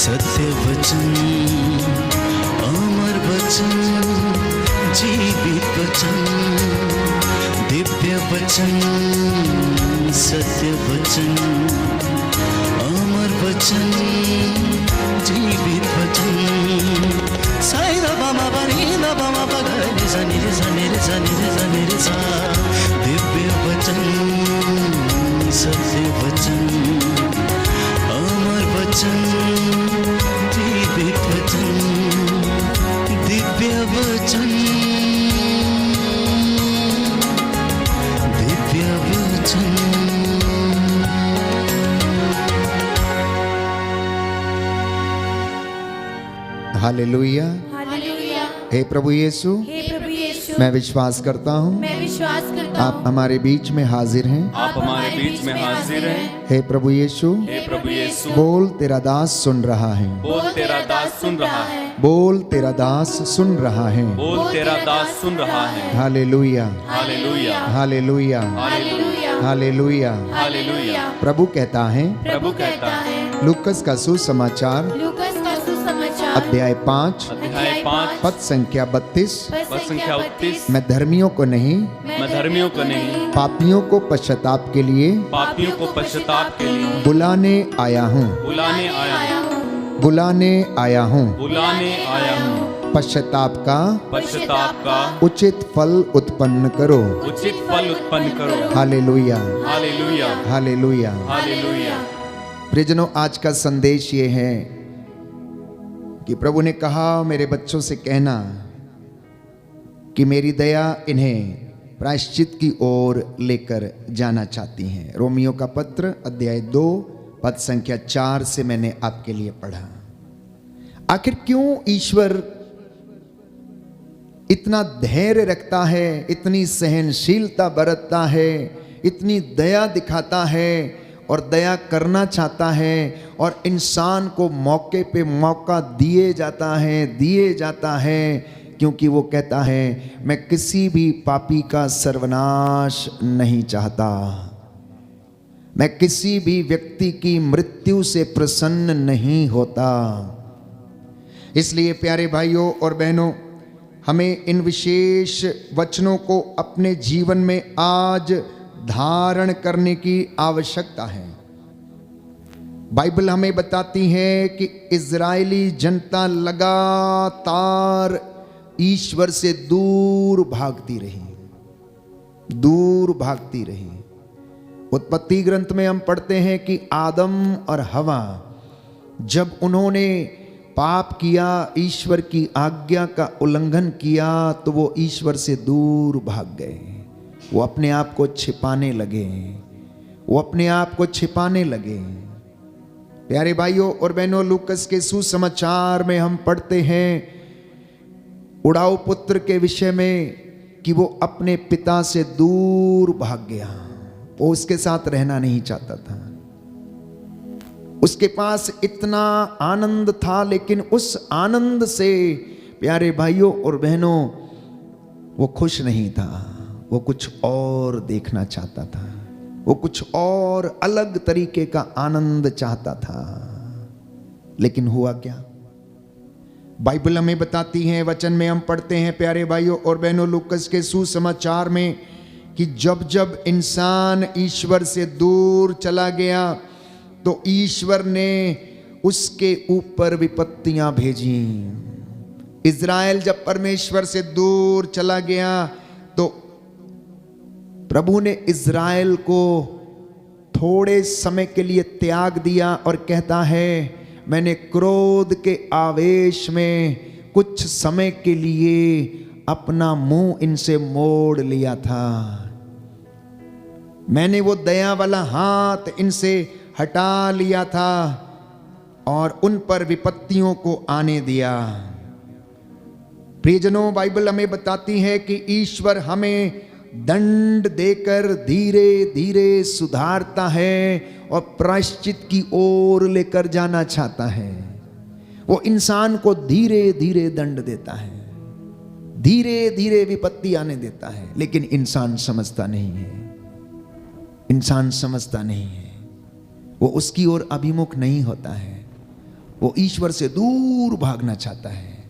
सत्य वचन, अमर वचन, जीवित वचन, दिव्य वचन, सत्य वचन, अमर वचन, जीवित वचन। साई दा बामा बनी दा बामा बगरे सा निरे सा निरे सा निरे सा निरे सा। दिव्य वचन, सत्य वचन, अमर वचन, जीवित वचन, दिव्य वचन, दिव्य वचन। हालेलुया। हालेलुया। हे प्रभु यीशु, हे प्रभु यीशु, मैं विश्वास करता हूँ मैं विश्वास करता आप हूँ हमारे बीच में हाजिर हैं। आप हमारे बीच में हाजिर हैं। हे प्रभु यीशु, हे प्रभु यीशु, बोल तेरा दास सुन रहा है। बोल तेरा दास सुन रहा है। बोल तेरा दास सुन रहा है। बोल तेरा दास सुन रहा है। Hallelujah, hallelujah, hallelujah, hallelujah, hallelujah. Hallelujah. प्रभु कहता है, प्रभु कहता है, लूकस का सुसमाचार लूकस का सुसमाचार अध्याय 5 अध्याय 5 पद संख्या 32, पद संख्या 32, मैं धर्मियों को नहीं मैं धर्मियों को नहीं पापियों को पश्चाताप के लिए पापियों को पश्चाताप के लिए बुलाने आया हूँ। बुलाने आया हूँ। बुलाने आया हूँ। बुलाने आया हूँ। पश्चाताप का पश्चाताप का उचित फल उत्पन्न करो। उचित फल उत्पन्न करो। Hallelujah, hallelujah, hallelujah. हालेलुया। प्रियजनों, आज का संदेश ये है कि प्रभु ने कहा मेरे बच्चों से कहना कि मेरी दया इन्हें प्रायश्चित की ओर लेकर जाना चाहती है। रोमियो का पत्र अध्याय 2 पद संख्या 4 से मैंने आपके लिए पढ़ा। आखिर क्यों ईश्वर इतना धैर्य रखता है, इतनी सहनशीलता बरतता है, इतनी दया दिखाता है और दया करना चाहता है और इंसान को मौके पे मौका दिए जाता है क्योंकि वो कहता है मैं किसी भी पापी का सर्वनाश नहीं चाहता, मैं किसी भी व्यक्ति की मृत्यु से प्रसन्न नहीं होता। इसलिए प्यारे भाइयों और बहनों, हमें इन विशेष वचनों को अपने जीवन में आज धारण करने की आवश्यकता है। बाइबल हमें बताती है कि इजरायली जनता लगातार ईश्वर से दूर भागती रही। उत्पत्ति ग्रंथ में हम पढ़ते हैं कि आदम और हवा जब उन्होंने पाप किया, ईश्वर की आज्ञा का उल्लंघन किया, तो वो ईश्वर से दूर भाग गए। वो अपने आप को छिपाने लगे। प्यारे भाइयों और बहनों, लूकस के सुसमाचार में हम पढ़ते हैं उड़ाऊ पुत्र के विषय में कि वो अपने पिता से दूर भाग गया। वो उसके साथ रहना नहीं चाहता था। उसके पास इतना आनंद था, लेकिन उस आनंद से प्यारे भाइयों और बहनों वो खुश नहीं था। वो कुछ और देखना चाहता था, वो कुछ और अलग तरीके का आनंद चाहता था। लेकिन हुआ क्या? बाइबल हमें बताती है, वचन में हम पढ़ते हैं प्यारे भाइयों और बहनों लूकस के सुसमाचार में कि जब जब इंसान ईश्वर से दूर चला गया तो ईश्वर ने उसके ऊपर विपत्तियां भेजी। इज़राइल जब परमेश्वर से दूर चला गया तो प्रभु ने इज़राइल को थोड़े समय के लिए त्याग दिया और कहता है मैंने क्रोध के आवेश में कुछ समय के लिए अपना मुंह इनसे मोड़ लिया था। मैंने वो दया वाला हाथ इनसे हटा लिया था और उन पर विपत्तियों को आने दिया। प्रियजनों, बाइबल हमें बताती है कि ईश्वर हमें दंड देकर धीरे धीरे सुधारता है और प्रायश्चित की ओर लेकर जाना चाहता है। वो इंसान को धीरे धीरे दंड देता है, धीरे धीरे विपत्ति आने देता है, लेकिन इंसान समझता नहीं है। वो उसकी ओर अभिमुख नहीं होता है। वो ईश्वर से दूर भागना चाहता है,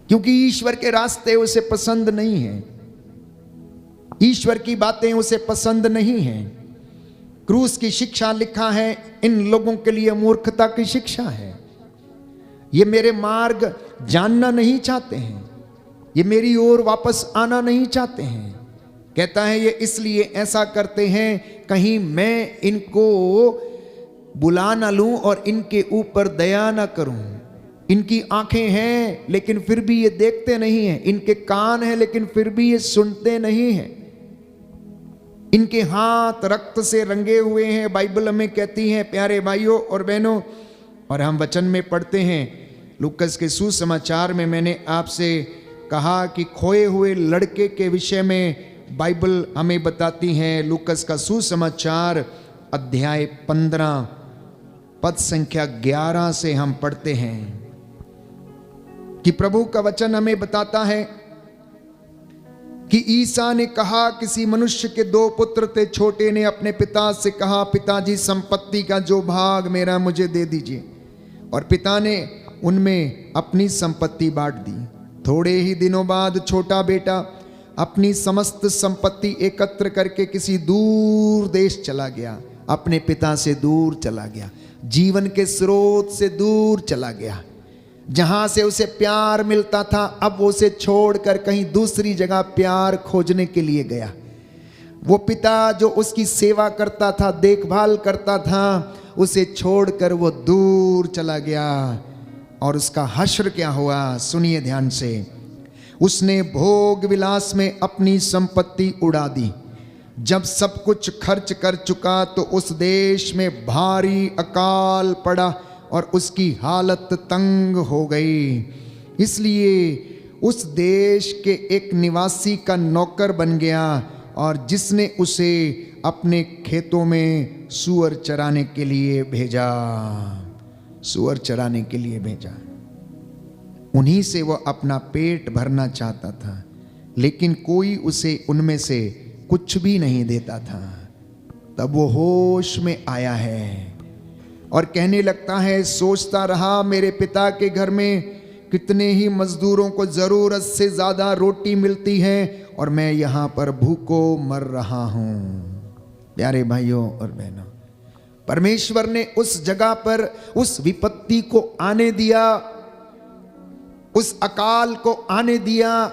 क्योंकि ईश्वर के रास्ते उसे पसंद नहीं है, ईश्वर की बातें उसे पसंद नहीं है। क्रूस की शिक्षा लिखा है इन लोगों के लिए मूर्खता की शिक्षा है। ये मेरे मार्ग जानना नहीं चाहते हैं, ये मेरी ओर वापस आना नहीं चाहते हैं। कहता है ये इसलिए ऐसा करते हैं कहीं मैं इनको बुला ना लूं और इनके ऊपर दया ना करूं। इनकी आंखें हैं लेकिन फिर भी ये देखते नहीं हैं, इनके कान हैं लेकिन फिर भी ये सुनते नहीं हैं, इनके हाथ रक्त से रंगे हुए हैं, बाइबल हमें कहती है प्यारे भाइयों और बहनों। और हम वचन में पढ़ते हैं लूकस के सुसमाचार में, मैंने आपसे कहा कि खोए हुए लड़के के विषय में बाइबल हमें बताती है। लूकस का सुसमाचार अध्याय 15 पद संख्या 11 से हम पढ़ते हैं कि प्रभु का वचन हमें बताता है कि ईसा ने कहा, किसी मनुष्य के 2 पुत्र थे। छोटे ने अपने पिता से कहा, पिताजी संपत्ति का जो भाग मेरा मुझे दे दीजिए। और पिता ने उनमें अपनी संपत्ति बांट दी। थोड़े ही दिनों बाद छोटा बेटा अपनी समस्त संपत्ति एकत्र करके किसी दूर देश चला गया, अपने पिता से दूर चला गया, जीवन के स्रोत से दूर चला गया। जहां से उसे प्यार मिलता था अब वो उसे छोड़कर कहीं दूसरी जगह प्यार खोजने के लिए गया। वो पिता जो उसकी सेवा करता था, देखभाल करता था, उसे छोड़कर वो दूर चला गया। और उसका हश्र क्या हुआ, सुनिए ध्यान से। उसने भोग विलास में अपनी संपत्ति उड़ा दी। जब सब कुछ खर्च कर चुका तो उस देश में भारी अकाल पड़ा और उसकी हालत तंग हो गई। इसलिए उस देश के एक निवासी का नौकर बन गया और जिसने उसे अपने खेतों में सूअर चराने के लिए भेजा, सूअर चराने के लिए भेजा। उन्हीं से वह अपना पेट भरना चाहता था, लेकिन कोई उसे उनमें से कुछ भी नहीं देता था। तब वो होश में आया है और कहने लगता है, सोचता रहा मेरे पिता के घर में कितने ही मजदूरों को जरूरत से ज्यादा रोटी मिलती है और मैं यहां पर भूखो मर रहा हूं। प्यारे भाइयों और बहनों, परमेश्वर ने उस जगह पर उस विपत्ति को आने दिया, उस अकाल को आने दिया,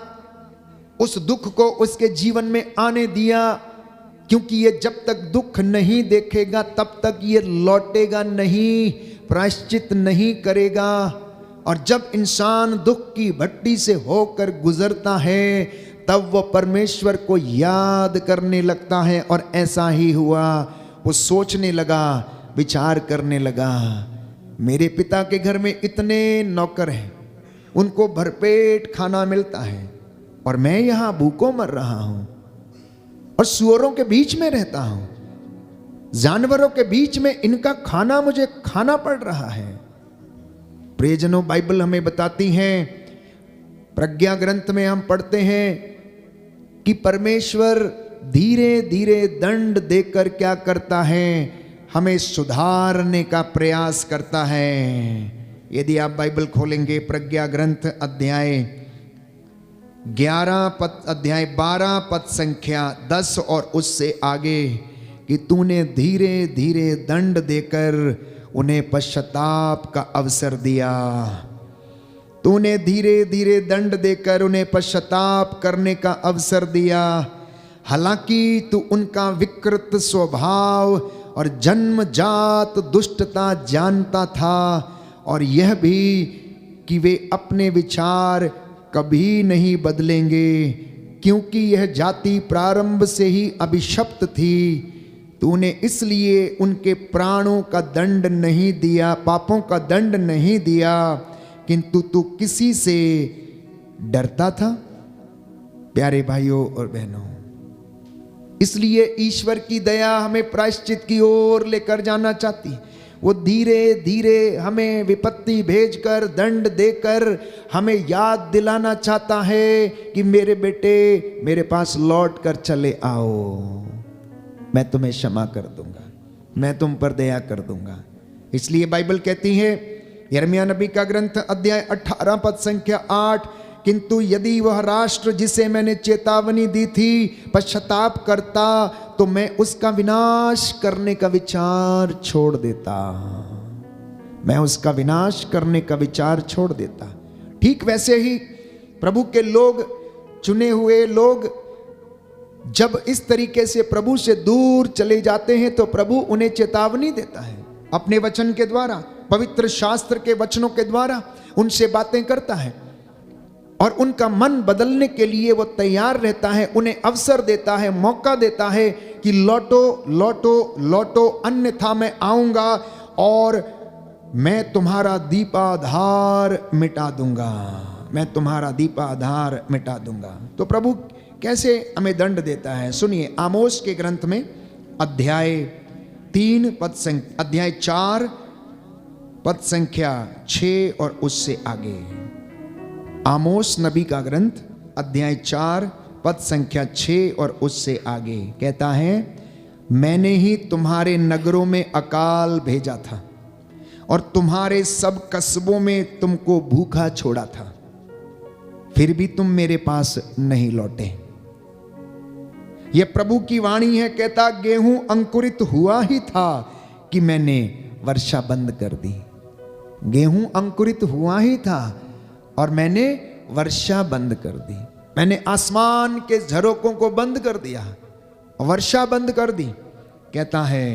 उस दुख को उसके जीवन में आने दिया, क्योंकि ये जब तक दुख नहीं देखेगा तब तक ये लौटेगा नहीं, प्रायश्चित नहीं करेगा। और जब इंसान दुख की भट्टी से होकर गुजरता है तब वो परमेश्वर को याद करने लगता है। और ऐसा ही हुआ, वो सोचने लगा, विचार करने लगा, मेरे पिता के घर में इतने नौकर हैं, उनको भरपेट खाना मिलता है और मैं यहां भूखों मर रहा हूं और सूअरों के बीच में रहता हूं, जानवरों के बीच में इनका खाना मुझे खाना पड़ रहा है। प्रियजनों, बाइबल हमें बताती है, प्रज्ञा ग्रंथ में हम पढ़ते हैं कि परमेश्वर धीरे धीरे दंड देकर क्या करता है, हमें सुधारने का प्रयास करता है। यदि आप बाइबल खोलेंगे प्रज्ञा ग्रंथ अध्याय 12 पद संख्या 10 और उससे आगे, कि तूने धीरे धीरे दंड देकर उन्हें पश्चाताप का अवसर दिया। तूने धीरे धीरे दंड देकर उन्हें पश्चाताप करने का अवसर दिया। हालांकि तू उनका विकृत स्वभाव और जन्मजात दुष्टता जानता था और यह भी कि वे अपने विचार कभी नहीं बदलेंगे, क्योंकि यह जाति प्रारंभ से ही अभिशप्त थी। तूने इसलिए उनके प्राणों का दंड नहीं दिया, पापों का दंड नहीं दिया, किंतु तू किसी से डरता था। प्यारे भाइयों और बहनों, इसलिए ईश्वर की दया हमें प्रायश्चित की ओर लेकर जाना चाहती। वो धीरे धीरे हमें विपत्ति भेजकर, दंड देकर हमें याद दिलाना चाहता है कि मेरे बेटे मेरे पास लौट कर चले आओ, मैं तुम्हें क्षमा कर दूंगा, मैं तुम पर दया कर दूंगा। इसलिए बाइबल कहती है यिर्मयाह नबी का ग्रंथ अध्याय 18 पद संख्या 8, किंतु यदि वह राष्ट्र जिसे मैंने चेतावनी दी थी पश्चाताप करता तो मैं उसका विनाश करने का विचार छोड़ देता। मैं उसका विनाश करने का विचार छोड़ देता। ठीक वैसे ही प्रभु के लोग, चुने हुए लोग जब इस तरीके से प्रभु से दूर चले जाते हैं तो प्रभु उन्हें चेतावनी देता है अपने वचन के द्वारा, पवित्र शास्त्र के वचनों के द्वारा उनसे बातें करता है और उनका मन बदलने के लिए वो तैयार रहता है, उन्हें अवसर देता है, मौका देता है कि लौटो लौटो लौटो, अन्यथा मैं आऊंगा और मैं तुम्हारा दीपाधार मिटा दूंगा, मैं तुम्हारा दीपाधार मिटा दूंगा। तो प्रभु कैसे हमें दंड देता है सुनिए। आमोस के ग्रंथ में अध्याय 4 पद संख्या 6 और उससे आगे। आमोस नबी का ग्रंथ अध्याय 4 पद संख्या 6 और उससे आगे कहता है, मैंने ही तुम्हारे नगरों में अकाल भेजा था और तुम्हारे सब कस्बों में तुमको भूखा छोड़ा था, फिर भी तुम मेरे पास नहीं लौटे। यह प्रभु की वाणी है। कहता, गेहूं अंकुरित हुआ ही था कि मैंने वर्षा बंद कर दी। गेहूं अंकुरित हुआ ही था और मैंने वर्षा बंद कर दी। मैंने आसमान के झरोकों को बंद कर दिया, वर्षा बंद कर दी। कहता है,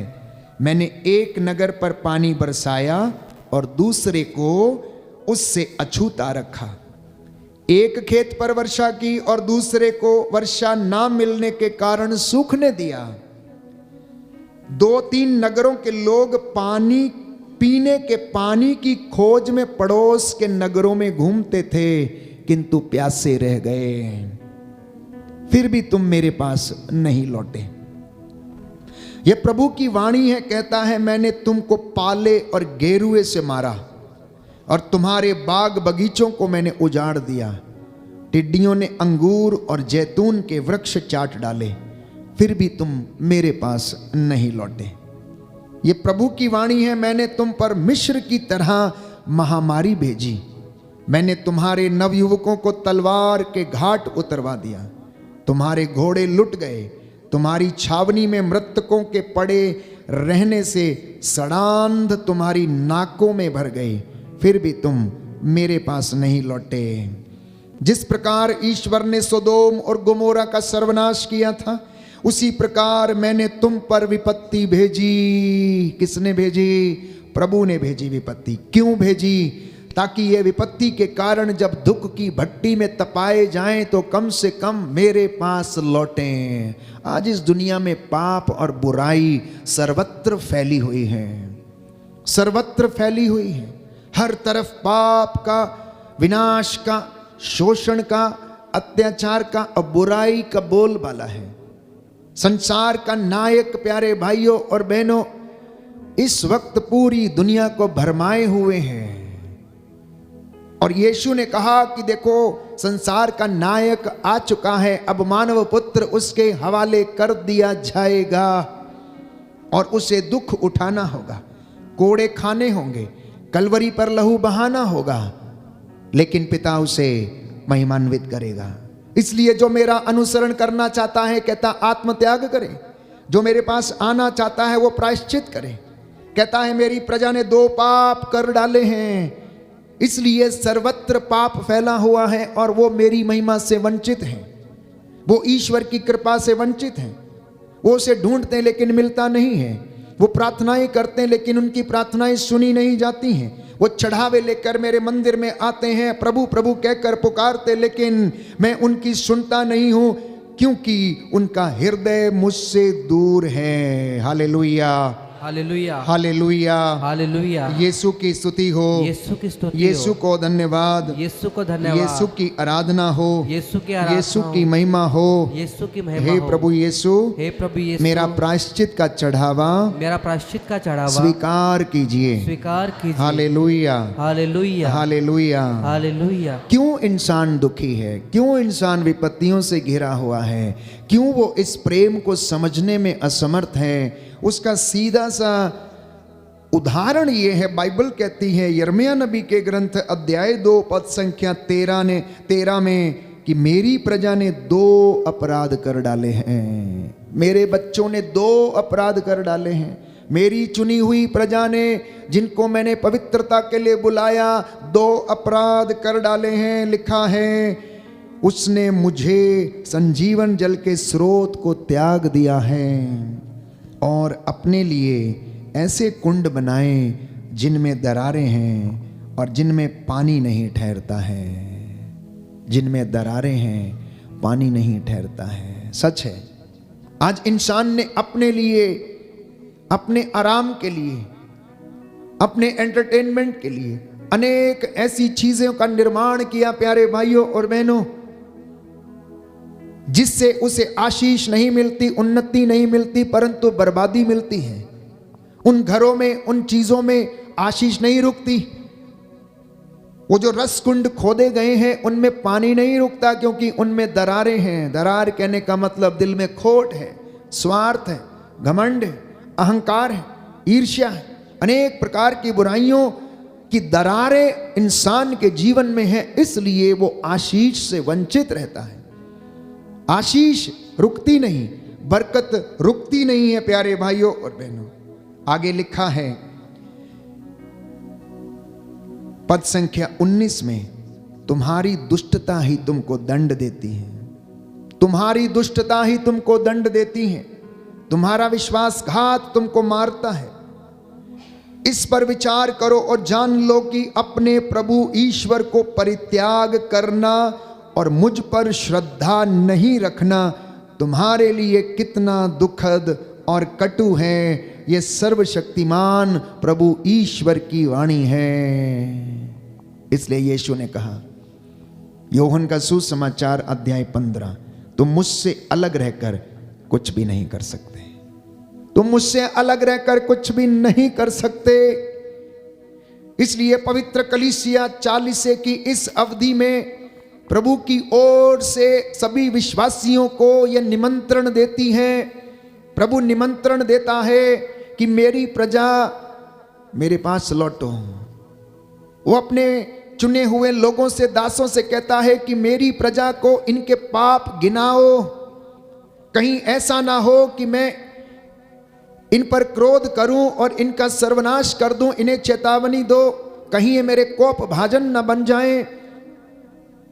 मैंने एक नगर पर पानी बरसाया और दूसरे को उससे अछूता रखा। एक खेत पर वर्षा की और दूसरे को वर्षा ना मिलने के कारण सूखने दिया। 2-3 नगरों के लोग पानी, पीने के पानी की खोज में पड़ोस के नगरों में घूमते थे, किंतु प्यासे रह गए, फिर भी तुम मेरे पास नहीं लौटे। यह प्रभु की वाणी है। कहता है, मैंने तुमको पाले और गेरुए से मारा और तुम्हारे बाग बगीचों को मैंने उजाड़ दिया। टिड्डियों ने अंगूर और जैतून के वृक्ष चाट डाले, फिर भी तुम मेरे पास नहीं लौटे। ये प्रभु की वाणी है। मैंने तुम पर मिस्र की तरह महामारी भेजी। मैंने तुम्हारे नवयुवकों को तलवार के घाट उतरवा दिया। तुम्हारे घोड़े लुट गए। तुम्हारी छावनी में मृतकों के पड़े रहने से सड़ांध तुम्हारी नाकों में भर गई, फिर भी तुम मेरे पास नहीं लौटे। जिस प्रकार ईश्वर ने सोदोम और गोमोरा का सर्वनाश किया था, उसी प्रकार मैंने तुम पर विपत्ति भेजी। किसने भेजी? प्रभु ने भेजी विपत्ति। क्यों भेजी? ताकि ये विपत्ति के कारण जब दुख की भट्टी में तपाए जाएं तो कम से कम मेरे पास लौटें। आज इस दुनिया में पाप और बुराई सर्वत्र फैली हुई है, सर्वत्र फैली हुई है। हर तरफ पाप का, विनाश का, शोषण का, अत्याचार का और बुराई का बोलबाला है। संसार का नायक प्यारे भाइयों और बहनों इस वक्त पूरी दुनिया को भरमाए हुए हैं। और यीशु ने कहा कि देखो, संसार का नायक आ चुका है, अब मानव पुत्र उसके हवाले कर दिया जाएगा और उसे दुख उठाना होगा, कोड़े खाने होंगे, कलवरी पर लहू बहाना होगा, लेकिन पिता उसे महिमान्वित करेगा। इसलिए जो मेरा अनुसरण करना चाहता है, कहता आत्मत्याग करे। जो मेरे पास आना चाहता है वो प्रायश्चित करे। कहता है मेरी प्रजा ने 2 पाप कर डाले हैं, इसलिए सर्वत्र पाप फैला हुआ है और वो मेरी महिमा से वंचित हैं। वो ईश्वर की कृपा से वंचित हैं। वो उसे ढूंढते हैं लेकिन मिलता नहीं है। वो प्रार्थनाएं करते हैं लेकिन उनकी प्रार्थनाएं सुनी नहीं जाती हैं। वो चढ़ावे लेकर मेरे मंदिर में आते हैं, प्रभु प्रभु कहकर पुकारते, लेकिन मैं उनकी सुनता नहीं हूं, क्योंकि उनका हृदय मुझसे दूर है। Hallelujah, hallelujah, hallelujah, hallelujah. यीशु की स्तुति हो, यीशु की स्तुति यीशु हो, को धन्यवाद, यीशु को धन्यवाद, यीशु की आराधना हो, यीशु की आराधना यीशु हो, की महिमा हो। यीशु की महिमा हे हो। प्रभु यीशु, हे प्रभु यीशु, मेरा प्रायश्चित का चढ़ावा मेरा प्रायश्चित का चढ़ावा स्वीकार कीजिए। स्वीकार कीजिए। Hallelujah, hallelujah, hallelujah. हालेलुया। क्यों इंसान दुखी है? क्यों इंसान विपत्तियों से घिरा हुआ है? क्यों वो इस प्रेम को समझने में असमर्थ है? उसका सीधा सा उदाहरण ये है, बाइबल कहती है यिर्मयाह नबी के ग्रंथ अध्याय 2 पद संख्या 13 में कि मेरी प्रजा ने 2 अपराध कर डाले हैं। मेरे बच्चों ने 2 अपराध कर डाले हैं। मेरी चुनी हुई प्रजा ने, जिनको मैंने पवित्रता के लिए बुलाया, 2 अपराध कर डाले हैं। लिखा है उसने मुझे संजीवन जल के स्रोत को त्याग दिया है और अपने लिए ऐसे कुंड बनाए जिनमें दरारें हैं और जिनमें पानी नहीं ठहरता है। जिनमें दरारें हैं, पानी नहीं ठहरता है। सच है, आज इंसान ने अपने लिए, अपने आराम के लिए, अपने एंटरटेनमेंट के लिए अनेक ऐसी चीजों का निर्माण किया प्यारे भाइयों और बहनों, जिससे उसे आशीष नहीं मिलती, उन्नति नहीं मिलती, परंतु बर्बादी मिलती है। उन घरों में, उन चीजों में आशीष नहीं रुकती। वो जो रस कुंड खोदे गए हैं उनमें पानी नहीं रुकता, क्योंकि उनमें दरारें हैं। दरार कहने का मतलब दिल में खोट है, स्वार्थ है, घमंड है, अहंकार है, ईर्ष्या है, अनेक प्रकार की बुराइयों की दरारें इंसान के जीवन में है, इसलिए वो आशीष से वंचित रहता है। आशीष रुकती नहीं, बरकत रुकती नहीं है प्यारे भाइयों और बहनों। आगे लिखा है पद संख्या 19 में, तुम्हारी दुष्टता ही तुमको दंड देती है। तुम्हारी दुष्टता ही तुमको दंड देती है, तुम्हारा विश्वासघात तुमको मारता है। इस पर विचार करो और जान लो कि अपने प्रभु ईश्वर को परित्याग करना और मुझ पर श्रद्धा नहीं रखना तुम्हारे लिए कितना दुखद और कटु है। ये सर्वशक्तिमान प्रभु ईश्वर की वाणी है। इसलिए यीशु ने कहा, यूहन्ना का सुसमाचार अध्याय 15, तुम मुझसे अलग रहकर कुछ भी नहीं कर सकते। तुम मुझसे अलग रहकर कुछ भी नहीं कर सकते। इसलिए पवित्र कलीसिया 40 की इस अवधि में प्रभु की ओर से सभी विश्वासियों को यह निमंत्रण देती है। प्रभु निमंत्रण देता है कि मेरी प्रजा मेरे पास लौटो। वो अपने चुने हुए लोगों से, दासों से कहता है कि मेरी प्रजा को इनके पाप गिनाओ, कहीं ऐसा ना हो कि मैं इन पर क्रोध करूं और इनका सर्वनाश कर दूं। इन्हें चेतावनी दो, कहीं ये मेरे कोप भाजन न बन जाएं।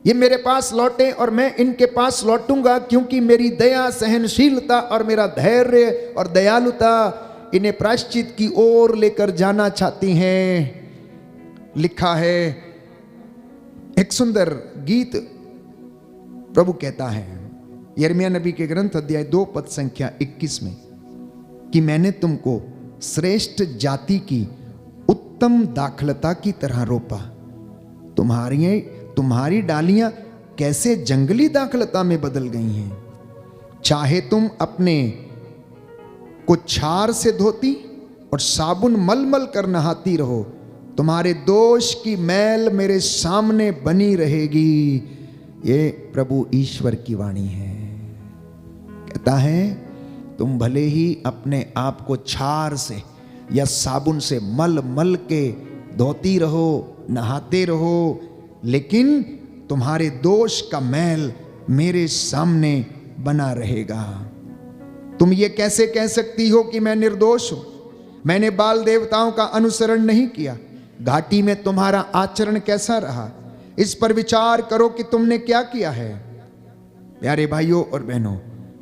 ये मेरे पास लौटे और मैं इनके पास लौटूंगा, क्योंकि मेरी दया, सहनशीलता और मेरा धैर्य और दयालुता इन्हें प्रायश्चित की ओर लेकर जाना चाहती हैं। लिखा है एक सुंदर गीत, प्रभु कहता है यिर्मयाह नबी के ग्रंथ अध्याय 2 पद संख्या 21 में कि मैंने तुमको श्रेष्ठ जाति की उत्तम दाखलता की तरह रोपा। तुम्हारी डालियां कैसे जंगली दाखलता में बदल गई हैं। चाहे तुम अपने को छार से धोती और साबुन मलमल कर नहाती रहो, तुम्हारे दोष की मैल मेरे सामने बनी रहेगी। ये प्रभु ईश्वर की वाणी है। कहता है तुम भले ही अपने आप को छार से या साबुन से मल मल के धोती रहो, नहाते रहो, लेकिन तुम्हारे दोष का मैल मेरे सामने बना रहेगा। तुम ये कैसे कह सकती हो कि मैं निर्दोष हूं? मैंने बाल देवताओं का अनुसरण नहीं किया। घाटी में तुम्हारा आचरण कैसा रहा, इस पर विचार करो कि तुमने क्या किया है। प्यारे भाइयों और बहनों,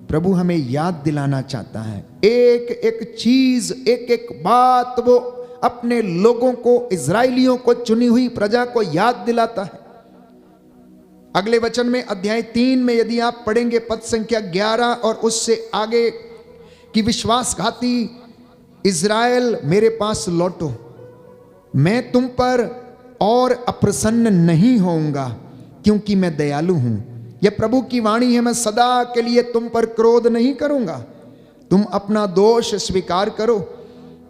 प्रभु हमें याद दिलाना चाहता है, एक एक चीज, एक एक बात वो अपने लोगों को, इजराइलियों को, चुनी हुई प्रजा को याद दिलाता है। अगले वचन में अध्याय 3 में यदि आप पढ़ेंगे पद संख्या 11 और उससे आगे कि विश्वासघाती इजराइल मेरे पास लौटो, मैं तुम पर और अप्रसन्न नहीं होऊंगा, क्योंकि मैं दयालु हूं। यह प्रभु की वाणी है, मैं सदा के लिए तुम पर क्रोध नहीं करूंगा। तुम अपना दोष स्वीकार करो।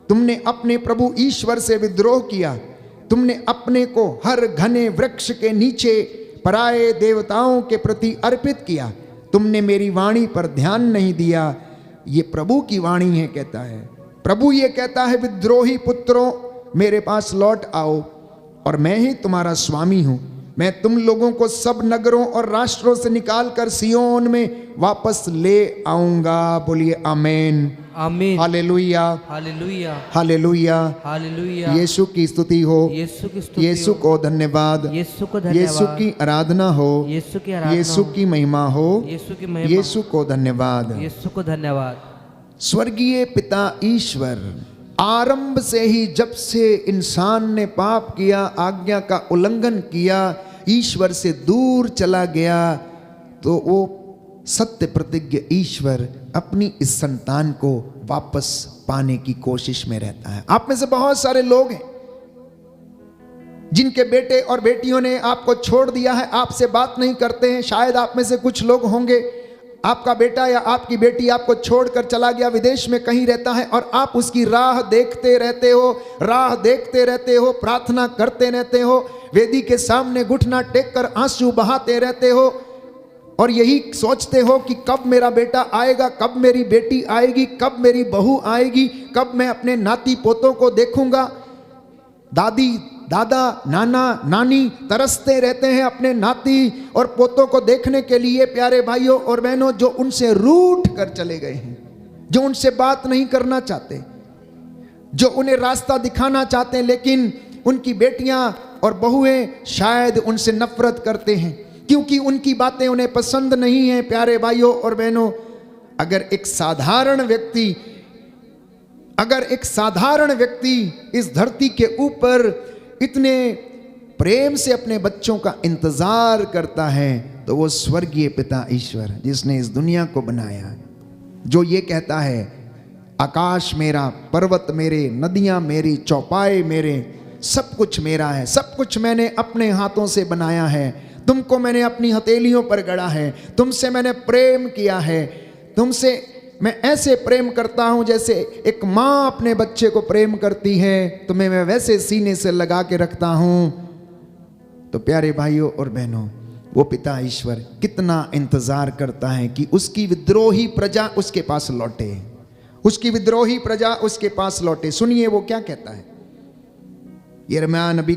तुमने अपने प्रभु ईश्वर से विद्रोह किया। तुमने अपने को हर घने वृक्ष के नीचे पराये देवताओं के प्रति अर्पित किया। तुमने मेरी वाणी पर ध्यान नहीं दिया। ये प्रभु की वाणी है, कहता है प्रभु ये कहता है, विद्रोही पुत्रों मेरे पास लौट आओ और मैं ही तुम्हारा स्वामी हूं। मैं तुम लोगों को सब नगरों और राष्ट्रों से निकालकर सियोन में वापस ले आऊंगा। बोलिए आमीन, आमीन, हालेलुया, हालेलुया, हालेलुया। हालेलुया। यीशु की स्तुति हो, यीशु की स्तुति यीशु हो, को धन्यवाद, यीशु को यीशु धन्यवाद, की आराधना हो, यीशु की आराधना यीशु हो, की महिमा हो, यीशु की महिमा, यीशु को धन्यवाद। यीशु को धन्यवाद। स्वर्गीय पिता ईश्वर आरंभ से ही, जब से इंसान ने पाप किया, आज्ञा का उल्लंघन किया, ईश्वर से दूर चला गया, तो वो सत्य प्रतिज्ञ ईश्वर अपनी इस संतान को वापस पाने की कोशिश में रहता है। आप में से बहुत सारे लोग हैं जिनके बेटे और बेटियों ने आपको छोड़ दिया है, आपसे बात नहीं करते हैं। शायद आप में से कुछ लोग होंगे, आपका बेटा या आपकी बेटी आपको छोड़कर चला गया, विदेश में कहीं रहता है, और आप उसकी राह देखते रहते हो, राह देखते रहते हो, प्रार्थना करते रहते हो, वेदी के सामने घुटना टेक कर आंसू बहाते रहते हो, और यही सोचते हो कि कब मेरा बेटा आएगा, कब मेरी बेटी आएगी, कब मेरी बहू आएगी, कब मैं अपने नाती पोतों को देखूंगा। दादी, दादा, नाना, नानी तरसते रहते हैं अपने नाती और पोतों को देखने के लिए। प्यारे भाइयों और बहनों, जो उनसे रूठ कर चले गए हैं, जो उनसे बात नहीं करना चाहते, जो उन्हें रास्ता दिखाना चाहते हैं, लेकिन उनकी बेटियां और बहुएं शायद उनसे नफरत करते हैं क्योंकि उनकी बातें उन्हें पसंद नहीं है। प्यारे भाइयों और बहनों, अगर एक साधारण व्यक्ति इस धरती के ऊपर इतने प्रेम से अपने बच्चों का इंतजार करता है, तो वो स्वर्गीय पिता ईश्वर, जिसने इस दुनिया को बनाया, जो ये कहता है, आकाश मेरा, पर्वत मेरे, नदियां मेरी, चौपाए मेरे, सब कुछ मेरा है, सब कुछ मैंने अपने हाथों से बनाया है, तुमको मैंने अपनी हथेलियों पर गढ़ा है, तुमसे मैंने प्रेम किया है, तुमसे मैं ऐसे प्रेम करता हूं जैसे एक माँ अपने बच्चे को प्रेम करती है, तुम्हें मैं वैसे सीने से लगा के रखता हूं। तो प्यारे भाइयों और बहनों, वो पिता ईश्वर कितना इंतजार करता है कि उसकी विद्रोही प्रजा उसके पास लौटे, उसकी विद्रोही प्रजा उसके पास लौटे। सुनिए वो क्या कहता है। यिर्मयाह नबी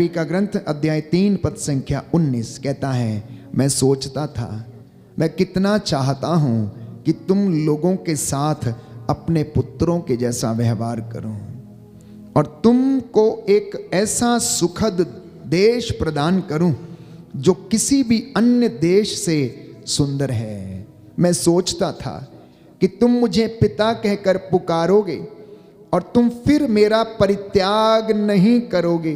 का ग्रंथ अध्याय 3 पद संख्या 19 कहता है, मैं सोचता था, मैं कितना चाहता हूं कि तुम लोगों के साथ अपने पुत्रों के जैसा व्यवहार करूं और तुमको एक ऐसा सुखद देश प्रदान करूं जो किसी भी अन्य देश से सुंदर है। मैं सोचता था कि तुम मुझे पिता कहकर पुकारोगे और तुम फिर मेरा परित्याग नहीं करोगे,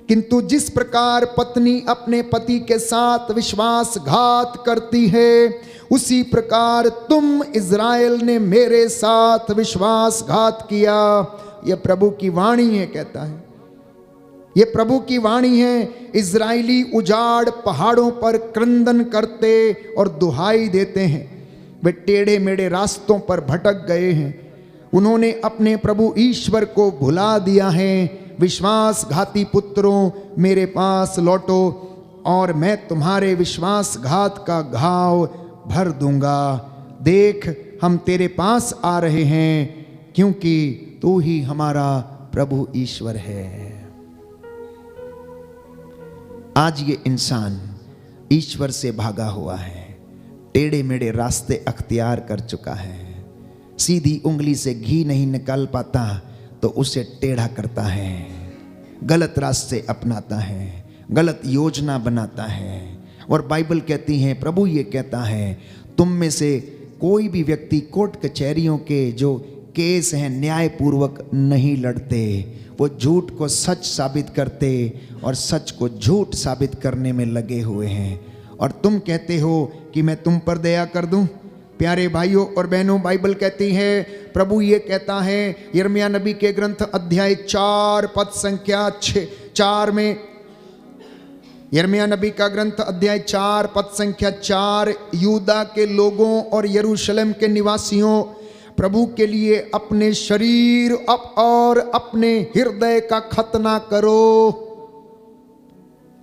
किंतु जिस प्रकार पत्नी अपने पति के साथ विश्वासघात करती है, उसी प्रकार तुम इज़राइल ने मेरे साथ विश्वासघात किया। यह प्रभु की वाणी है, कहता है, यह प्रभु की वाणी है। इज़राइली उजाड़ पहाड़ों पर क्रंदन करते और दुहाई देते हैं, वे टेढ़े मेढ़े रास्तों पर भटक गए हैं, उन्होंने अपने प्रभु ईश्वर को भुला दिया है। विश्वासघाती पुत्रों, मेरे पास लौटो और मैं तुम्हारे विश्वासघात का घाव भर दूंगा। देख, हम तेरे पास आ रहे हैं, क्योंकि तू ही हमारा प्रभु ईश्वर है। आज ये इंसान ईश्वर से भागा हुआ है, टेढ़े मेढ़े रास्ते अख्तियार कर चुका है, सीधी उंगली से घी नहीं निकाल पाता तो उसे टेढ़ा करता है, गलत रास्ते अपनाता है, गलत योजना बनाता है। और बाइबल कहती है, प्रभु ये कहता है, तुम में से कोई भी व्यक्ति कोर्ट कचहरियों के जो केस हैं न्यायपूर्वक नहीं लड़ते, वो झूठ को सच साबित करते और सच को झूठ साबित करने में लगे हुए हैं, और तुम कहते हो कि मैं तुम पर दया कर दूं। प्यारे भाइयों और बहनों, बाइबल कहती है, प्रभु ये कहता है यिर्मयाह नबी के ग्रंथ अध्याय 4 पद संख्या 4 में, यिर्मयाह नबी का ग्रंथ अध्याय 4 पद संख्या 4, यूदा के लोगों और यरूशलेम के निवासियों, प्रभु के लिए अपने शरीर और अपने हृदय का खतना करो।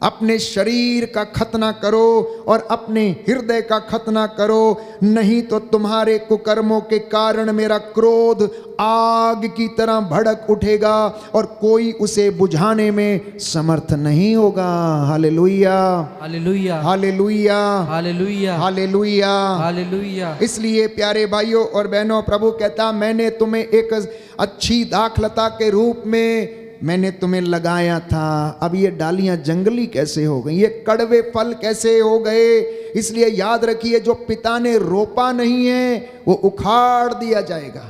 अपने शरीर का खतना करो और अपने हृदय का खतना करो, नहीं तो तुम्हारे कुकर्मों के कारण मेरा क्रोध आग की तरह भड़क उठेगा और कोई उसे बुझाने में समर्थ नहीं होगा। Hallelujah, hallelujah, hallelujah, hallelujah, hallelujah, hallelujah. इसलिए प्यारे भाइयों और बहनों, प्रभु कहता मैंने तुम्हें एक अच्छी दाखलता के रूप में मैंने तुम्हें लगाया था। अब ये डालियां जंगली कैसे हो गई, ये कड़वे फल कैसे हो गए? इसलिए याद रखिए, जो पिता ने रोपा नहीं है वो उखाड़ दिया जाएगा,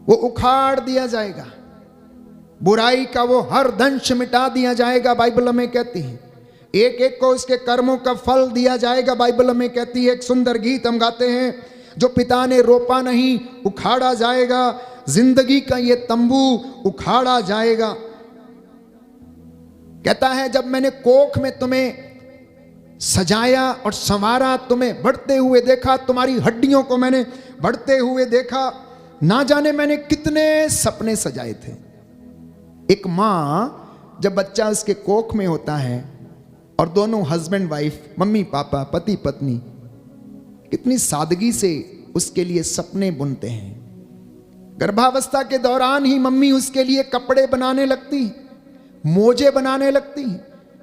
वो उखाड़ दिया जाएगा। बुराई का वो हर दंश मिटा दिया जाएगा, बाइबल में कहती है। एक एक को उसके कर्मों का फल दिया जाएगा, बाइबल में कहती है। एक सुंदर गीत हम गाते हैं, जो पिता ने रोपा नहीं उखाड़ा जाएगा, जिंदगी का ये तंबू उखाड़ा जाएगा। कहता है जब मैंने कोख में तुम्हें सजाया और संवारा, तुम्हें बढ़ते हुए देखा, तुम्हारी हड्डियों को मैंने बढ़ते हुए देखा, ना जाने मैंने कितने सपने सजाए थे। एक माँ जब बच्चा उसके कोख में होता है और दोनों हस्बैंड वाइफ, मम्मी पापा, पति पत्नी कितनी सादगी से उसके लिए सपने बुनते हैं। गर्भावस्था के दौरान ही मम्मी उसके लिए कपड़े बनाने लगती है, मोजे बनाने लगती है,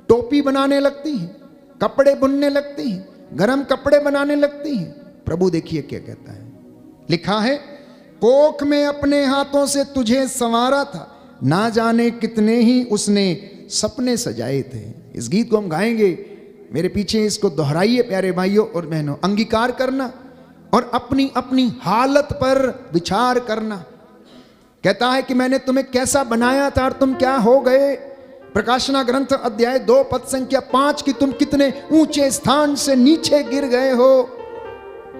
टोपी बनाने लगती है, कपड़े बुनने लगती है, गरम कपड़े बनाने लगती है। प्रभु देखिए क्या कहता है, लिखा है कोख में अपने हाथों से तुझे संवारा था, ना जाने कितने ही उसने सपने सजाए थे। इस गीत को हम गाएंगे, मेरे पीछे इसको दोहराइए प्यारे भाइयों और बहनों। अंगीकार करना और अपनी अपनी हालत पर विचार करना। कहता है कि मैंने तुम्हें कैसा बनाया था और तुम क्या हो गए। प्रकाशना ग्रंथ अध्याय 2 पद संख्या 5 की तुम कितने ऊंचे स्थान से नीचे गिर गए हो।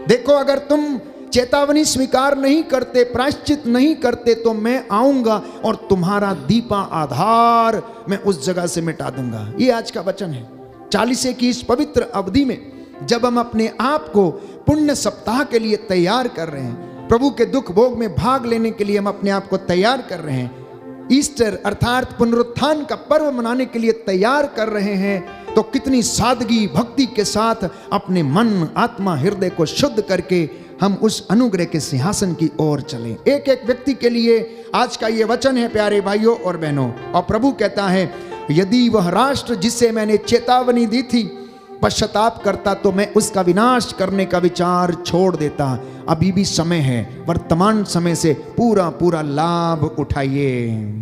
देखो अगर तुम चेतावनी स्वीकार नहीं करते, प्रायश्चित नहीं करते, तो मैं आऊंगा और तुम्हारा दीपा आधार मैं उस जगह से मिटा दूंगा। ये आज का वचन है। 40 की इस पवित्र अवधि में जब हम अपने आप को पुण्य सप्ताह के लिए तैयार कर रहे हैं, प्रभु के दुख भोग में भाग लेने के लिए हम अपने आप को तैयार कर रहे हैं, ईस्टर अर्थात पुनरुत्थान का पर्व मनाने के लिए तैयार कर रहे हैं, तो कितनी सादगी भक्ति के साथ अपने मन, आत्मा, हृदय को शुद्ध करके हम उस अनुग्रह के सिंहासन की ओर चलें। एक एक व्यक्ति के लिए आज का ये वचन है प्यारे भाइयों और बहनों। और प्रभु कहता है यदि वह राष्ट्र जिसे मैंने चेतावनी दी थी पश्चाताप करता तो मैं उसका विनाश करने का विचार छोड़ देता। अभी भी समय है, वर्तमान समय से पूरा पूरा लाभ उठाइए।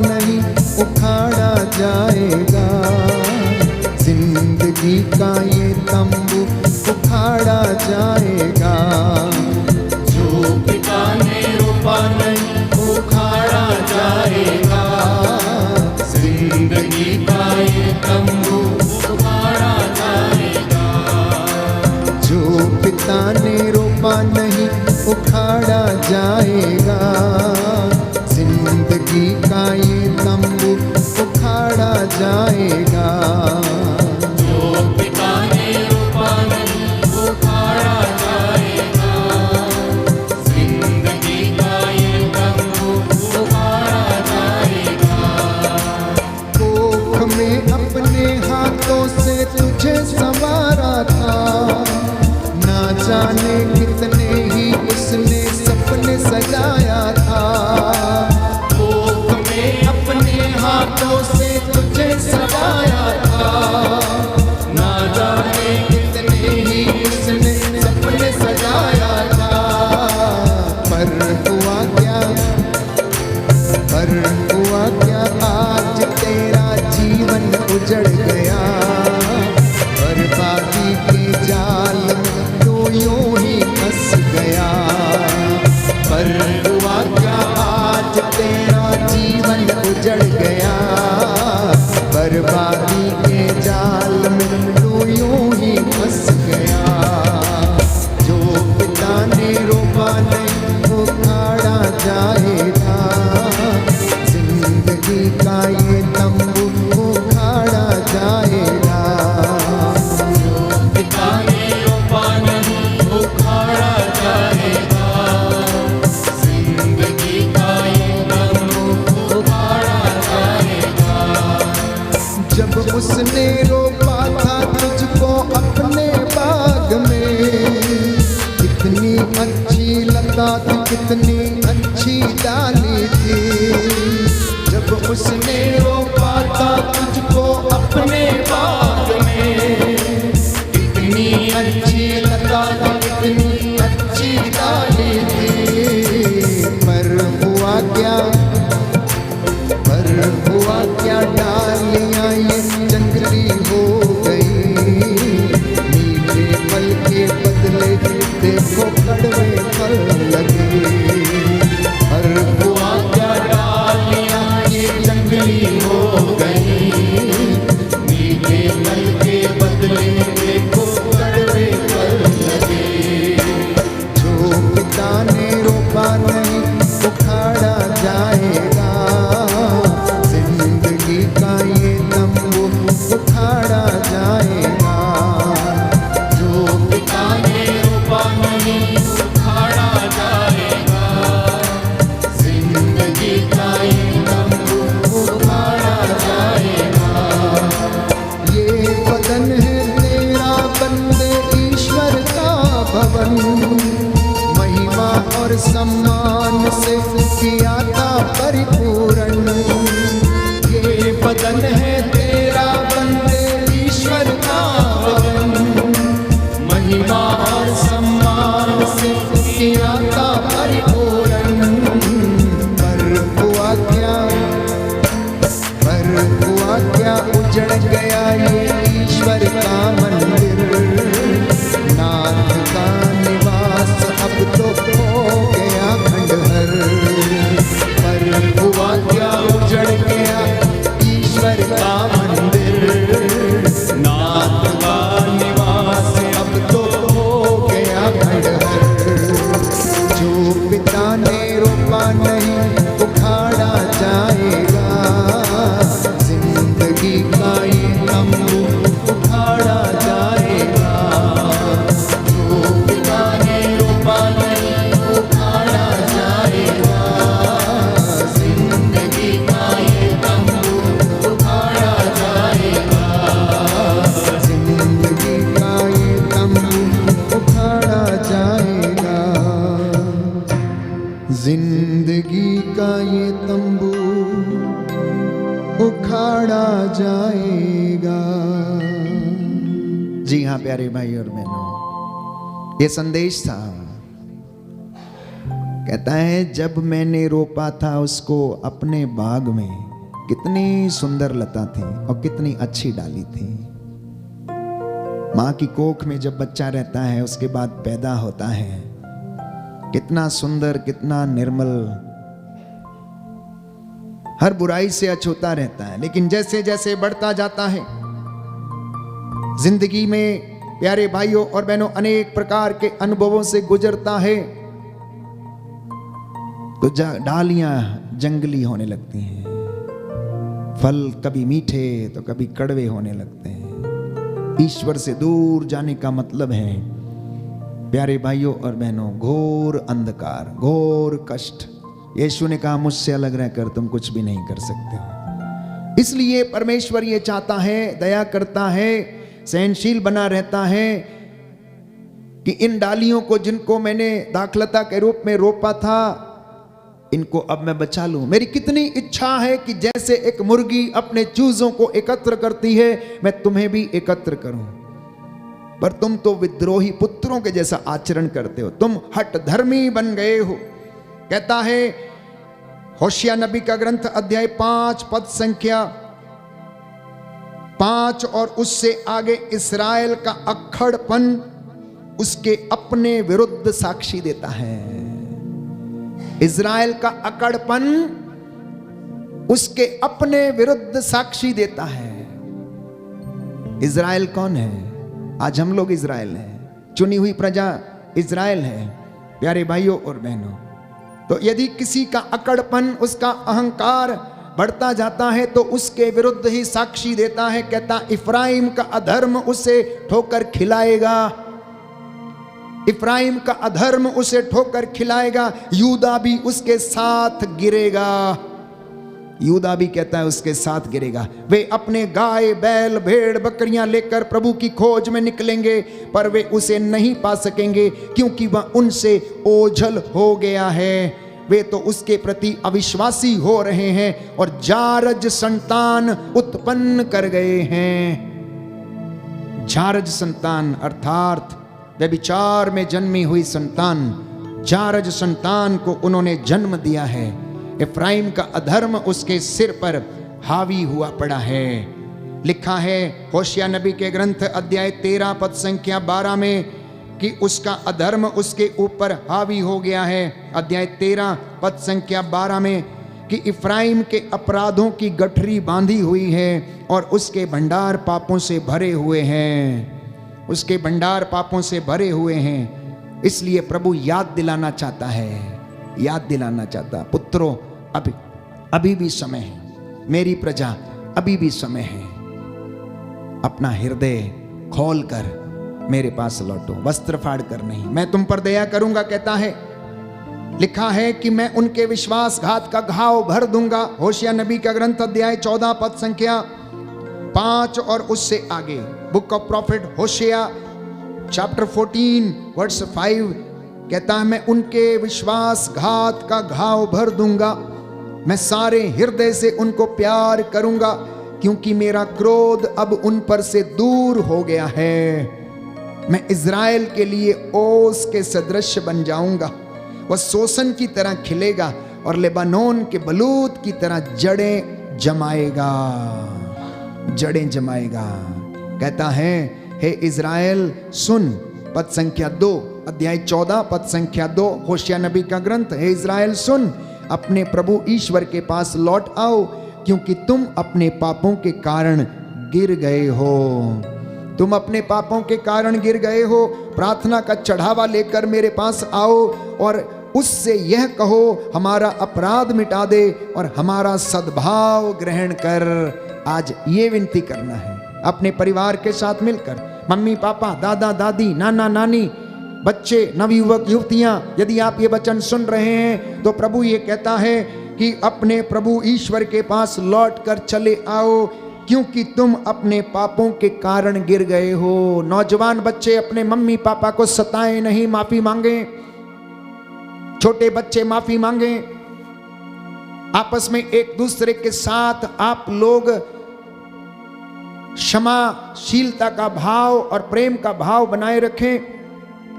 नहीं उखाड़ा जाएगा, जिंदगी का ये तंबू उखाड़ा जाएगा। जो पिता ने रोपा नहीं उखाड़ा जाएगा, जिंदगी का ये तंबू उखाड़ा जाएगा। जो पिता ने रोपा नहीं उखाड़ा जाएगा, जिंदगी का ये तंबू उखाड़ा जाएगा। जो पिता ने रोपा नहीं उखाड़ा जाएगा, उसने रोपा था तुझको अपने बाग में, कितनी अच्छी लता थी, कितनी अच्छी डाली थी, पर हुआ क्या डालियां ये जंगली हो गई, मीठे फल के बदले देखो कड़वे फल लगे, पर हुआ क्या डालियां ये जंगली हो गई, मीठे फल के बदले देखो कड़वे फल लगे। जो पिता ने रोपा नहीं उखाड़ा जाएगा, जिंदगी का ये तंबू उखाड़ा जाएगा, जो पिता ने रोपा नहीं उखाड़ा जाएगा, जिंदगी का ये तंबू उखाड़ा जाएगा। ये बदन है तेरा बंदे ईश्वर का भवन, महिमा और सम्मान से किया था परिपूर्ण, ये बदन है तेरा बंदे ईश्वर का भवन, महिमा और सम्मान से किया था परिपूर्ण, पर हुआ क्या उजड़ गया ये ईश्वर का मंदिर, नाथ का निवास अब तो हो गया खंडहर, पर हुआ क्या उजड़ गया ईश्वर का मंदिर, नाथ का निवास अब तो हो गया खंडहर। जो पिता ने रोपा नहीं उखाड़ा जाएगा, जिंदगी का ये तंबू उखाड़ा जाएगा, जो पिता ने रोपा नहीं उखाड़ा जाएगा, जिंदगी का ये तंबू उखाड़ा जाएगा, जिंदगी का ये तंबू उखाड़ा जाएगा, जिंदगी का ये तंबू उखाड़ा जाएगा। जी हाँ प्यारे भाई और बहनों, ये संदेश था। कहता है जब मैंने रोपा था उसको अपने बाग में, कितनी सुंदर लता थी और कितनी अच्छी डाली थी। माँ की कोख में जब बच्चा रहता है उसके बाद पैदा होता है, कितना सुंदर कितना निर्मल, हर बुराई से अछूता रहता है। लेकिन जैसे जैसे बढ़ता जाता है जिंदगी में प्यारे भाइयों और बहनों अनेक प्रकार के अनुभवों से गुजरता है, तो डालियां जंगली होने लगती हैं, फल कभी मीठे तो कभी कड़वे होने लगते हैं। ईश्वर से दूर जाने का मतलब है प्यारे भाइयों और बहनों घोर अंधकार, घोर कष्ट। यीशु ने कहा मुझसे अलग रहकर तुम कुछ भी नहीं कर सकते हो। इसलिए परमेश्वर ये चाहता है, दया करता है, सहनशील बना रहता है कि इन डालियों को जिनको मैंने दाखलता के रूप में रोपा था, इनको अब मैं बचा लूं। मेरी कितनी इच्छा है कि जैसे एक मुर्गी अपने चूजों को एकत्र करती है, मैं तुम्हें भी एकत्र करूं। पर तुम तो विद्रोही पुत्रों के जैसा आचरण करते हो, तुम हठ धर्मी बन गए हो। कहता है होशिया नबी का ग्रंथ अध्याय 5 पद संख्या 5 और उससे आगे, इस्राएल का अक्खड़पन उसके अपने विरुद्ध साक्षी देता है। इस्राएल का अकड़पन उसके अपने विरुद्ध साक्षी देता है। इस्राएल कौन है? आज हम लोग इस्राएल हैं, चुनी हुई प्रजा इस्राएल है प्यारे भाइयों और बहनों। तो यदि किसी का अकड़पन, उसका अहंकार बढ़ता जाता है तो उसके विरुद्ध ही साक्षी देता है। कहता इफ्राइम का अधर्म उसे ठोकर खिलाएगा, इफ्राइम का अधर्म उसे ठोकर खिलाएगा, यूदा भी उसके साथ गिरेगा। यूदा भी कहता है उसके साथ गिरेगा। वे अपने गाय बैल भेड़ बकरियां लेकर प्रभु की खोज में निकलेंगे, पर वे उसे नहीं पा सकेंगे क्योंकि वह उनसे ओझल हो गया है। वे तो उसके प्रति अविश्वासी हो रहे हैं और जारज संतान उत्पन्न कर गए हैं। जारज संतान अर्थात व्यभिचार में जन्मी हुई संतान, जारज संतान को उन्होंने जन्म दिया है। इफ्राइम का अधर्म उसके सिर पर हावी हुआ पड़ा है। लिखा है होशिया नबी के ग्रंथ अध्याय 13 पद संख्या 12 में कि उसका अधर्म उसके ऊपर हावी हो गया है। अध्याय 13 पद संख्या 12 में कि इफ्राइम के अपराधों की गठरी बांधी हुई है और उसके भंडार पापों से भरे हुए हैं। उसके भंडार पापों से भरे हुए हैं। इसलिए प्रभु याद दिलाना चाहता है, याद दिलाना चाहता, पुत्रों अभी भी समय है, मेरी प्रजा अभी भी समय है, अपना हृदय खोल कर मेरे पास लौटो, वस्त्र फाड़ कर नहीं, मैं तुम पर दया करूंगा कहता है। लिखा है कि मैं उनके विश्वासघात का घाव भर दूंगा। होशिया नबी का ग्रंथ अध्याय 14 पद संख्या 5 और उससे आगे, book of prophet Hosea chapter 14 verse 5 कहता है मैं उनके विश्वासघात का घाव भर दूंगा, मैं सारे हृदय से उनको प्यार करूंगा क्योंकि मेरा क्रोध अब उन पर से दूर हो गया है। मैं इज़राइल के लिए ओस के सदृश बन जाऊंगा, वह सोसन की तरह खिलेगा और लेबानोन के बलूत की तरह जड़ें जमाएगा, जड़ें जमाएगा। कहता है हे इज़राइल सुन, पद संख्या 2 अध्याय 14 पद संख्या 2 होशिया नबी का ग्रंथ। हे इज़राइल सुन, अपने प्रभु ईश्वर के पास लौट आओ क्योंकि तुम अपने पापों के कारण गिर गए हो। तुम अपने पापों के कारण गिर गए हो। प्रार्थना का चढ़ावा लेकर मेरे पास आओ और उससे यह कहो हमारा अपराध मिटा दे और हमारा सद्भाव ग्रहण कर। आज ये विनती करना है अपने परिवार के साथ मिलकर, मम्मी पापा, दादा दादी, नाना नानी, बच्चे, नवयुवक युवतियां, यदि आप ये वचन सुन रहे हैं तो प्रभु ये कहता है कि अपने प्रभु ईश्वर के पास लौट कर चले आओ क्योंकि तुम अपने पापों के कारण गिर गए हो। नौजवान बच्चे अपने मम्मी पापा को सताएं नहीं, माफी मांगे। छोटे बच्चे माफी मांगे। आपस में एक दूसरे के साथ आप लोग क्षमाशीलता का भाव और प्रेम का भाव बनाए रखें।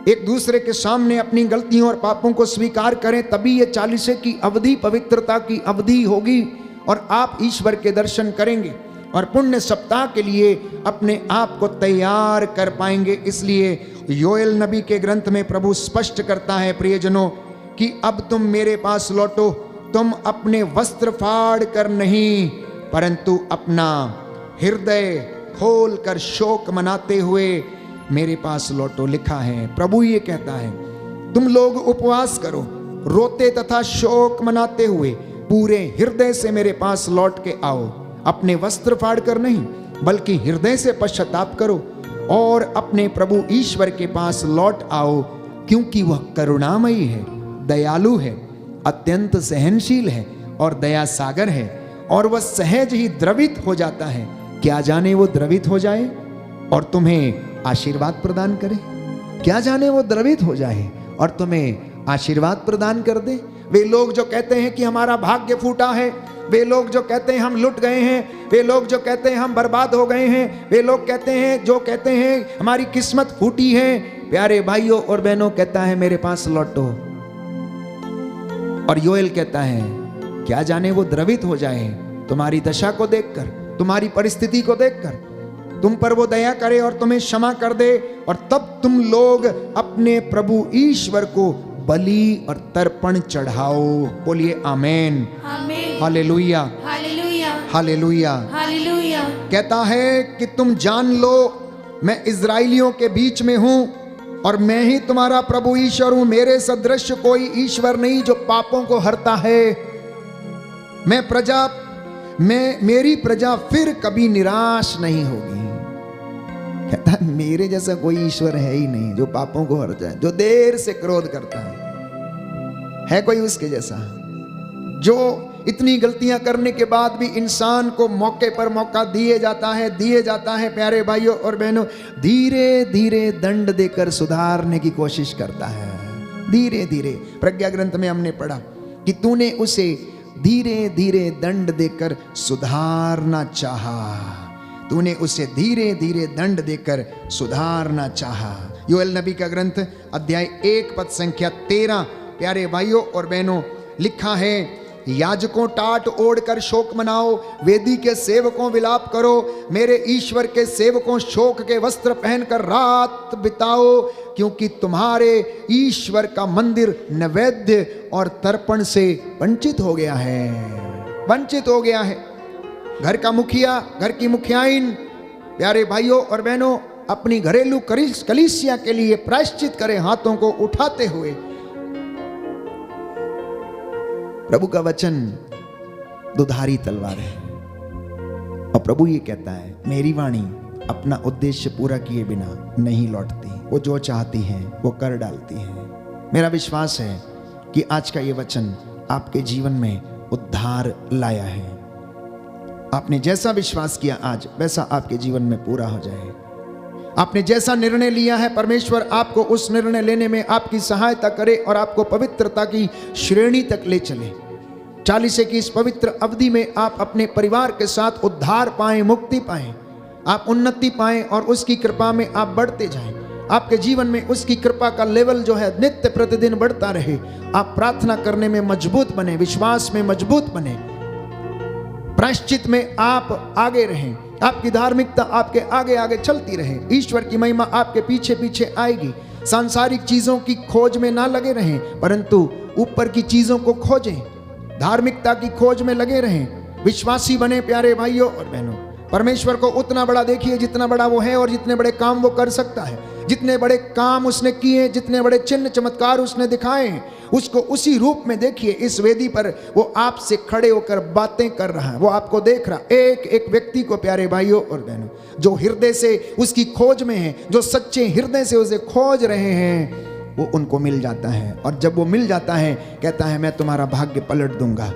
एक दूसरे के सामने अपनी गलतियों और पापों को स्वीकार करें, तभी ये 40 की अवधि पवित्रता की अवधि होगी और आप ईश्वर के दर्शन करेंगे और पुण्य सप्ताह के लिए अपने आप को तैयार कर पाएंगे। इसलिए योएल नबी के ग्रंथ में प्रभु स्पष्ट करता है प्रियजनों कि अब तुम मेरे पास लौटो, तुम अपने वस्त्र फाड़ कर नहीं परंतु अपना हृदय खोल कर शोक मनाते हुए मेरे पास लौटो। लिखा है प्रभु ये कहता है तुम लोग उपवास करो, रोते तथा शोक मनाते हुए पूरे हृदय से मेरे पास लौट के आओ। अपने वस्त्र फाड़ कर नहीं बल्कि हृदय से पश्चाताप करो और अपने प्रभु ईश्वर के पास लौट आओ क्योंकि वह करुणामयी है, दयालु है, अत्यंत सहनशील है और दया सागर है और वह सहज ही द्रवित हो जाता है। क्या जाने वो द्रवित हो जाए और तुम्हें आशीर्वाद प्रदान करे। क्या जाने वो द्रवित हो जाए और तुम्हें आशीर्वाद प्रदान कर दे। वे लोग जो कहते हैं कि हमारा भाग्य फूटा है, वे लोग जो कहते हैं हम लुट गए हैं, वे लोग जो कहते हैं हम बर्बाद हो गए हैं, वे लोग कहते हैं जो कहते हैं हमारी किस्मत फूटी है, प्यारे भाइयों और बहनों कहता है मेरे पास लौटो। और योएल कहता है क्या जाने वो द्रवित हो जाए तुम्हारी दशा को देखकर, तुम्हारी परिस्थिति को देखकर, तुम पर वो दया करे और तुम्हें क्षमा कर दे और तब तुम लोग अपने प्रभु ईश्वर को बलि और तर्पण चढ़ाओ। बोलिए आमेन, आमीन, हालेलुया, हालेलुया, हालेलुया। हालेलुया। कहता है कि तुम जान लो मैं इज़राइलियों के बीच में हूं और मैं ही तुम्हारा प्रभु ईश्वर हूं। मेरे सदृश कोई ईश्वर नहीं जो पापों को हरता है। मेरी प्रजा फिर कभी निराश नहीं होगी। कहता है मेरे जैसा कोई ईश्वर है ही नहीं जो पापों को हर जाए, जो देर से क्रोध करता है कोई उसके जैसा, जो इतनी गलतियां करने के बाद भी इंसान को मौके पर मौका दिए जाता है प्यारे भाइयों और बहनों, धीरे धीरे दंड देकर सुधारने की कोशिश करता है। धीरे धीरे प्रज्ञा ग्रंथ में हमने पढ़ा कि तूने उसे धीरे धीरे दंड देकर सुधारना चाहा। तूने उसे धीरे धीरे दंड देकर सुधारना चाहा। योएल नबी का ग्रंथ अध्याय 1 पद संख्या 13। प्यारे भाइयों और बहनों, लिखा है, याजकों टाट ओढ़कर शोक मनाओ, वेदी के सेवकों विलाप करो, मेरे ईश्वर के सेवकों शोक के वस्त्र पहनकर रात बिताओ, क्योंकि तुम्हारे ईश्वर का मंदिर नैवेद्य और तर्पण से वंचित हो गया है। वंचित हो गया है। घर का मुखिया, घर की मुखियाइन, प्यारे भाइयों और बहनों, अपनी घरेलू कलीसिया के लिए प्रायश्चित करें, हाथों को उठाते हुए। प्रभु का वचन दुधारी तलवार है और प्रभु ये कहता है, मेरी वाणी अपना उद्देश्य पूरा किए बिना नहीं लौटती, वो जो चाहती है वो कर डालती है। मेरा विश्वास है कि आज का ये वचन आपके जीवन में उद्धार लाया है। आपने जैसा विश्वास किया आज, वैसा आपके जीवन में पूरा हो जाए। आपने जैसा निर्णय लिया है, परमेश्वर आपको उस निर्णय लेने में आपकी सहायता करे और आपको पवित्रता की श्रेणी तक ले चले। 40 की इस पवित्र अवधि में आप अपने परिवार के साथ उद्धार पाएं, मुक्ति पाएं, आप उन्नति पाएं और उसकी कृपा में आप बढ़ते जाएं। आपके जीवन में उसकी कृपा का लेवल जो है नित्य प्रतिदिन बढ़ता रहे। आप प्रार्थना करने में मजबूत बने, विश्वास में मजबूत बने, प्रायश्चित में आप आगे रहें, आपकी धार्मिकता आपके आगे आगे चलती रहे, ईश्वर की महिमा आपके पीछे पीछे आएगी। सांसारिक चीजों की खोज में ना लगे रहें, परंतु ऊपर की चीजों को खोजें, धार्मिकता की खोज में लगे रहें, विश्वासी बने। प्यारे भाइयों और बहनों, परमेश्वर को उतना बड़ा देखिए जितना बड़ा वो है और जितने बड़े काम वो कर सकता है। जितने बड़े काम उसने किए, जितने बड़े चिन्ह चमत्कार उसने दिखाए हैं, उसको उसी रूप में देखिए। इस वेदी पर वो आपसे खड़े होकर बातें कर रहा है, वो आपको देख रहा, एक एक व्यक्ति को। प्यारे भाइयों और बहनों, जो हृदय से उसकी खोज में है, जो सच्चे हृदय से उसे खोज रहे हैं, वो उनको मिल जाता है। और जब वो मिल जाता है, कहता है, मैं तुम्हारा भाग्य पलट दूंगा,